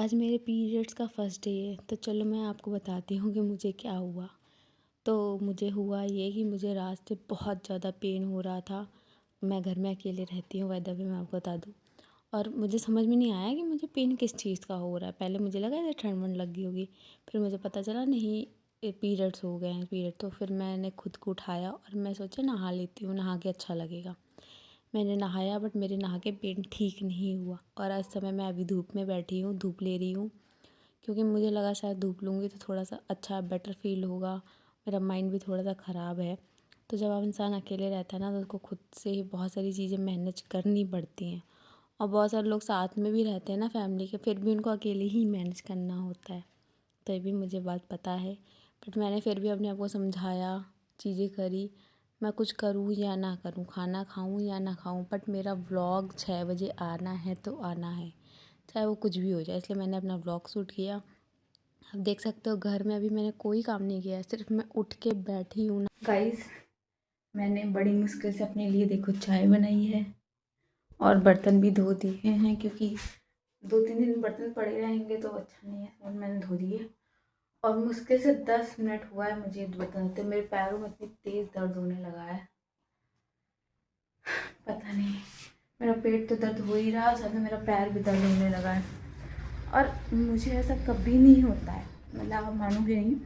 आज मेरे पीरियड्स का फर्स्ट डे है, तो चलो मैं आपको बताती हूँ कि मुझे क्या हुआ। तो मुझे हुआ ये कि मुझे रात से बहुत ज़्यादा पेन हो रहा था। मैं घर में अकेले रहती हूँ, बाय द वे मैं आपको बता दूँ। और मुझे समझ में नहीं आया कि मुझे पेन किस चीज़ का हो रहा है। पहले मुझे लगा जैसे ठंड वंड लगी होगी, फिर मुझे पता चला नहीं पीरियड्स हो गए हैं पीरियड। तो फिर मैंने खुद को उठाया और मैं सोचा नहा लेती हूँ, नहा के अच्छा लगेगा। मैंने नहाया बट मेरे नहा के पेन ठीक नहीं हुआ। और इस समय मैं अभी धूप में बैठी हूँ, धूप ले रही हूँ, क्योंकि मुझे लगा शायद धूप लूँगी तो थोड़ा सा अच्छा बेटर फील होगा। मेरा माइंड भी थोड़ा सा ख़राब है। तो जब आप इंसान अकेले रहता है ना, तो उसको खुद से ही बहुत सारी चीज़ें मैनेज करनी पड़ती हैं। और बहुत सारे लोग साथ में भी रहते हैं ना फैमिली के, फिर भी उनको अकेले ही मैनेज करना होता है। तो ये भी मुझे बात पता है, बट मैंने फिर भी अपने आप को समझाया, चीज़ें करी। मैं कुछ करूँ या ना करूँ, खाना खाऊँ या ना खाऊँ, बट मेरा व्लॉग 6 बजे आना है तो आना है, चाहे वो कुछ भी हो जाए। इसलिए मैंने अपना व्लॉग शूट किया। आप देख सकते हो घर में अभी मैंने कोई काम नहीं किया है, सिर्फ मैं उठ के बैठी हूँ ना। गाइस, मैंने बड़ी मुश्किल से अपने लिए देखो चाय बनाई है और बर्तन भी धो दिए हैं, क्योंकि 2-3 दिन बर्तन पड़े रहेंगे तो अच्छा नहीं है। और मैंने धो दिए और मुश्किल से 10 मिनट हुआ है मुझे बर्तन धोते। मेरे पैरों में इतनी तेज़ दर्द होने लगा है, पता नहीं। मेरा पेट तो दर्द हो ही रहा, साथ में मेरा पैर भी दर्द होने लगा है। और मुझे ऐसा कभी नहीं होता है, मतलब आप मानोगे नहीं,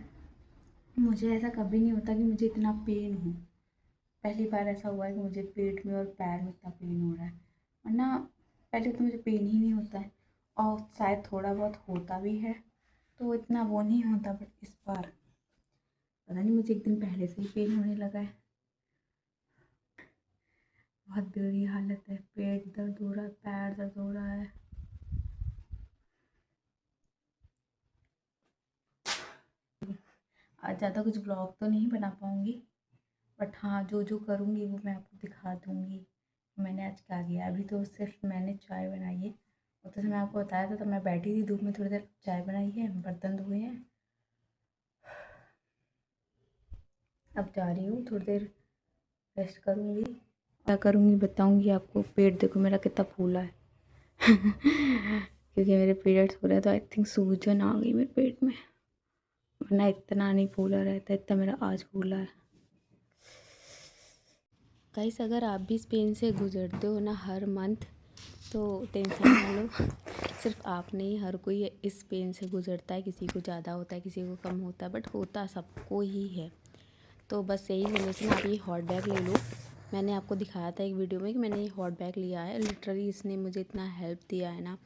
मुझे ऐसा कभी नहीं होता कि मुझे इतना पेन हो। पहली बार ऐसा हुआ है कि मुझे पेट में और पैर में इतना पेन हो रहा है, वरना पहले तो मुझे पेन ही नहीं होता है। और शायद थोड़ा बहुत होता भी है तो इतना वो नहीं होता, बट इस बार पता नहीं मुझे एक दिन पहले से ही पेन होने लगा है। बहुत बुरी हालत है, पेट दर्द हो रहा है, पैर दर्द हो रहा है। आज ज़्यादा कुछ ब्लॉग तो नहीं बना पाऊँगी, बट हाँ जो जो करूँगी वो मैं आपको दिखा दूँगी मैंने आज क्या किया। अभी तो सिर्फ मैंने चाय बनाई है, और तो मैं आपको बताया था तो मैं बैठी थी धूप में, थोड़ी देर चाय बनाई है, बर्तन धोए हैं। अब जा रही हूँ, थोड़ी देर रेस्ट करूँगी। क्या करूँगी बताऊँगी आपको। पेट देखो मेरा कितना फूला है क्योंकि मेरे पीरियड्स हो रहे हैं, तो आई थिंक सूजन आ गई मेरे पेट में, वरना इतना नहीं फूला रहता, इतना मेरा आज फूला है। गाइस, अगर आप भी इस पेन से गुजरते हो ना हर मंथ, तो टेंशन ना लो। सिर्फ आप नहीं, हर कोई इस पेन से गुजरता है। किसी को ज़्यादा होता है, किसी को कम होता है, बट होता सबको ही है। तो बस यही सजेशन, आप ये हॉट बैग ले लो। मैंने आपको दिखाया था एक वीडियो में कि मैंने ये हॉट बैग लिया है। लिटरली इसने मुझे इतना हेल्प दिया है ना।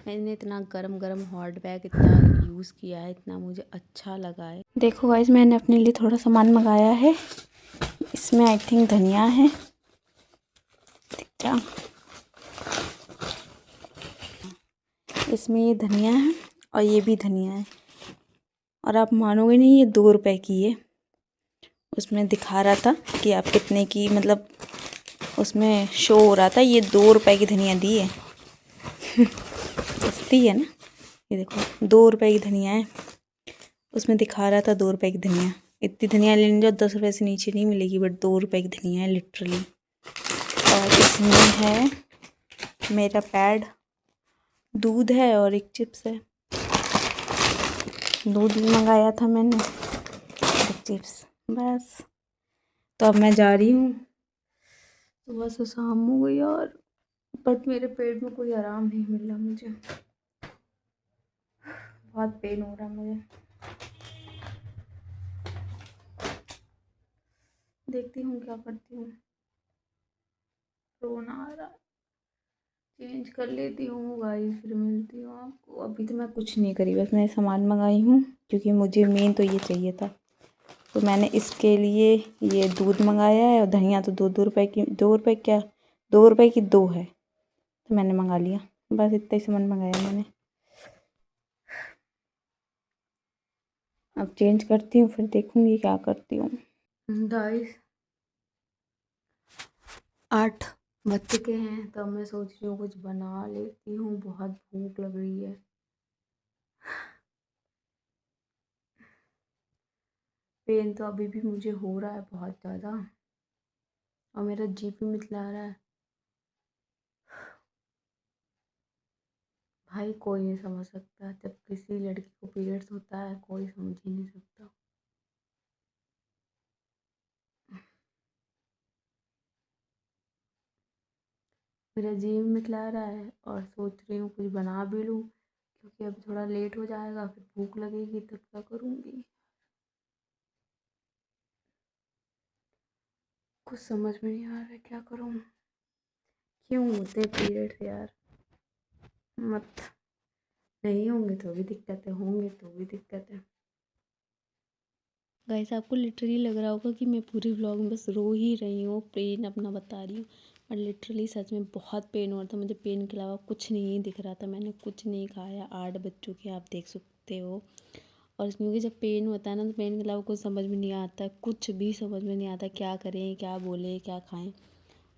मैंने इतना गरम गरम हॉट बैग इतना यूज़ किया है, इतना मुझे अच्छा लगा है। देखो गाइस, मैंने अपने लिए थोड़ा सामान मंगाया है। इसमें आई थिंक धनिया है, क्या इसमें ये धनिया है और ये भी धनिया है। और आप मानोगे नहीं, ये 2 रुपए की है। उसमें दिखा रहा था कि आप कितने की, मतलब उसमें शो हो रहा था ये 2 रुपए की धनिया दी है सस्ती है ना। ये देखो 2 रुपए की धनिया है, उसमें दिखा रहा था 2 रुपए की धनिया। इतनी धनिया लेने जाओ 10 रुपए से नीचे नहीं मिलेगी, बट 2 रुपए की धनिया है लिटरली। और इसमें है मेरा पैड, दूध है और एक चिप्स है। दूध मंगाया था मैंने, एक चिप्स, बस। तो अब मैं जा रही हूँ। सुबह से शाम हो गई यार, बट मेरे पेट में कोई आराम नहीं मिल रहा मुझे, बहुत पेन हो रहा है मुझे। देखती हूँ क्या करती हूँ, रोना आ रहा है। चेंज कर लेती हूँ गाइस, फिर मिलती हूँ आपको। अभी तो मैं कुछ नहीं करी, बस मैं सामान मंगाई हूँ, क्योंकि मुझे मेन तो ये चाहिए था। तो मैंने इसके लिए ये दूध मंगाया है, और धनिया तो 2-2 रुपए की, 2 रुपए क्या, 2 रुपए की 2 है, तो मैंने मंगा लिया। बस इतना ही सामान मंगाया मैंने। अब चेंज करती हूँ, फिर देखूँगी क्या करती हूँ। गाइस, 8 बज चुके हैं, तो मैं सोच रही हूँ कुछ बना लेती हूँ, बहुत भूख लग रही है। पेन तो अभी भी मुझे हो रहा है बहुत ज़्यादा, और मेरा जी भी मिचला रहा है। भाई कोई नहीं समझ सकता, जब किसी लड़की को पीरियड्स होता है कोई समझ ही नहीं सकता। मेरा जी भी मिचला रहा है और सोच रही हूँ कुछ बना भी लूँ, क्योंकि अब थोड़ा लेट हो जाएगा, फिर भूख लगेगी तब क्या करूँगी। कुछ समझ में नहीं आ रहा है क्या करूँ। क्यों होते पीरियड्स यार, मत नहीं होंगे तो भी दिक्कत है, होंगे तो भी दिक्कत है। गाइस आपको लिटरली लग रहा होगा कि मैं पूरे व्लॉग में बस रो ही रही हूँ, पेन अपना बता रही हूँ, और लिटरली सच में बहुत पेन हो रहा था मुझे। पेन के अलावा कुछ नहीं दिख रहा था, मैंने कुछ नहीं खाया। 8 बज चुके आप देख सकते हो। और क्योंकि जब पेन होता है ना, तो पेन के अलावा कुछ समझ में नहीं आता, कुछ भी समझ में नहीं आता क्या करें, क्या बोले, क्या खाएं।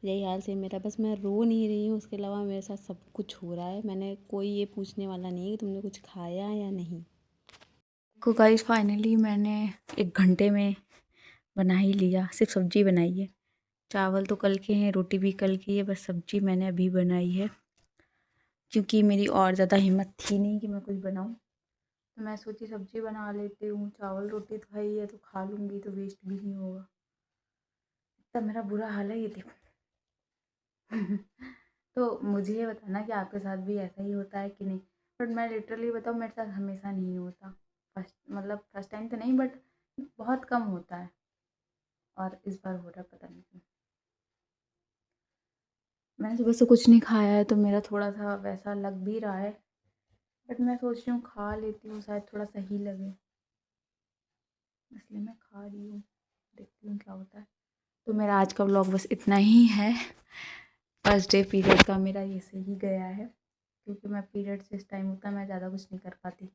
यही हाल से मेरा, बस मैं रो नहीं रही हूँ, उसके अलावा मेरे साथ सब कुछ हो रहा है। मैंने कोई ये पूछने वाला नहीं है कि तुमने कुछ खाया या नहीं। देखो गाइस फाइनली मैंने 1 घंटे में बना ही लिया। सिर्फ सब्जी बनाई है, चावल तो कल के हैं, रोटी भी कल की है, बस सब्जी मैंने अभी बनाई है, क्योंकि मेरी और ज़्यादा हिम्मत थी नहीं कि मैं कुछ बनाऊँ। तो मैं सोची सब्जी बना लेती हूँ, चावल रोटी तो है ही है, तो खा लूँगी तो वेस्ट भी नहीं होगा। तब मेरा बुरा हाल है ये देखो। तो मुझे ये बताना कि आपके साथ भी ऐसा ही होता है कि नहीं। बट मैं लिटरली बताऊँ, मेरे साथ हमेशा नहीं होता। फर्स्ट टाइम तो नहीं, बट बहुत कम होता है, और इस बार हो रहा है पता नहीं क्यों। मैंने सुबह से कुछ नहीं खाया है, तो मेरा थोड़ा सा वैसा लग भी रहा है, बट मैं सोच रही हूँ खा लेती हूँ, शायद थोड़ा सही लगे, इसलिए मैं खा रही हूँ। देखती हूँ क्या होता है। तो मेरा आज का व्लॉग बस इतना ही है। फर्स्ट डे पीरियड का मेरा ये सही गया है, क्योंकि मैं पीरियड से इस टाइम होता है मैं ज़्यादा कुछ नहीं कर पाती।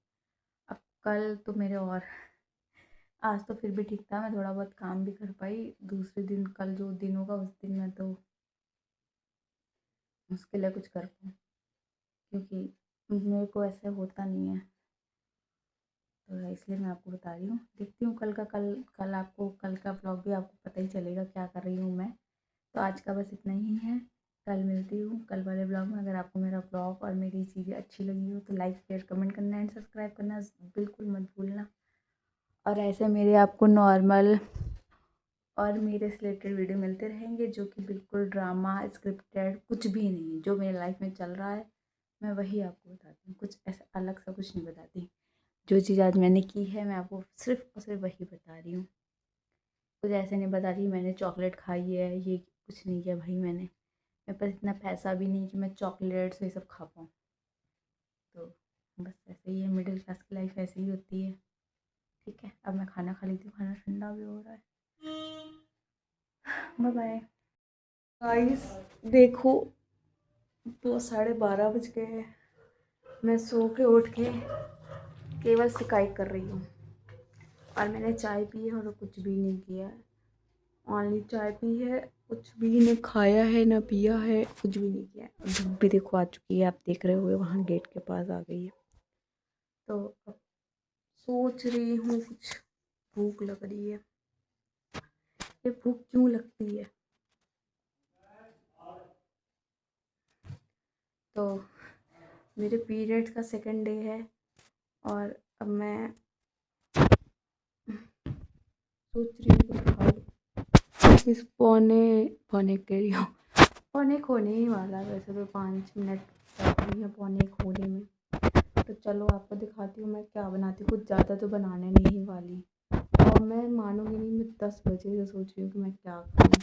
अब कल तो मेरे और, आज तो फिर भी ठीक था, मैं थोड़ा बहुत काम भी कर पाई। दूसरे दिन कल जो दिन होगा उस दिन मैं तो मुश्किल है कुछ कर पाऊँ, क्योंकि मेरे को ऐसे होता नहीं है। तो इसलिए मैं आपको बता रही हूँ, देखती हूँ कल का व्लॉग भी आपको पता ही चलेगा क्या कर रही हूँ मैं। तो आज का बस इतना ही है, कल मिलती हूँ कल वाले ब्लॉग में। अगर आपको मेरा ब्लॉग और मेरी चीज़ें अच्छी लगी हो तो लाइक शेयर कमेंट करना एंड सब्सक्राइब करना बिल्कुल मत भूलना। और ऐसे मेरे आपको नॉर्मल और मेरे से रिलेटेड वीडियो मिलते रहेंगे, जो कि बिल्कुल ड्रामा स्क्रिप्टेड कुछ भी नहीं है, जो मेरी लाइफ में चल रहा है मैं वही आपको बताती हूँ। कुछ ऐसा अलग सा कुछ नहीं बताती। जो चीज़ आज मैंने की है मैं आपको सिर्फ और सिर्फ वही बता रही हूँ। कुछ ऐसे नहीं बता रही मैंने चॉकलेट खाई है, ये कुछ नहीं किया भाई मैंने। मेरे पास इतना पैसा भी नहीं कि मैं चॉकलेट्स ये सब खा पाऊँ। तो बस ऐसे ही है, मिडिल क्लास की लाइफ ऐसे ही होती है। ठीक है, अब मैं खाना खा लेती हूँ, खाना ठंडा भी हो रहा है। Bye bye guys. देखो तो 12:30 बज गए हैं, मैं सो के उठ के केवल शिकायत कर रही हूँ, और मैंने चाय पी है और कुछ भी नहीं किया है। ओनली चाय पी है, कुछ भी न खाया है ना पिया है, कुछ भी नहीं किया है। धूप भी देखो आ चुकी है, आप देख रहे होगे वहाँ गेट के पास आ गई है। तो अब सोच रही हूँ कुछ, भूख लग रही है। ये भूख क्यों लगती है? तो मेरे पीरियड्स का सेकंड डे है, और अब मैं सोच रही हूँ कुछ खाऊं। इस पौने पौने कह रही हूँ, पौने एक होने ही वाला है वैसे तो, 5 मिनट बाकी है पौने एक होने में। तो चलो आपको दिखाती हूँ मैं क्या बनाती हूँ। कुछ ज़्यादा तो बनाने नहीं वाली, और मैं मानूंगी नहीं, मैं 10 बजे से सोच रही हूँ कि मैं क्या करूँ,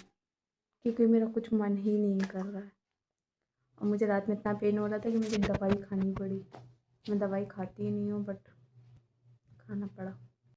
क्योंकि मेरा कुछ मन ही नहीं कर रहा है। और मुझे रात में इतना पेन हो रहा था कि मुझे दवाई खानी पड़ी। मैं दवाई खाती ही नहीं हूँ, बट खाना पड़ा।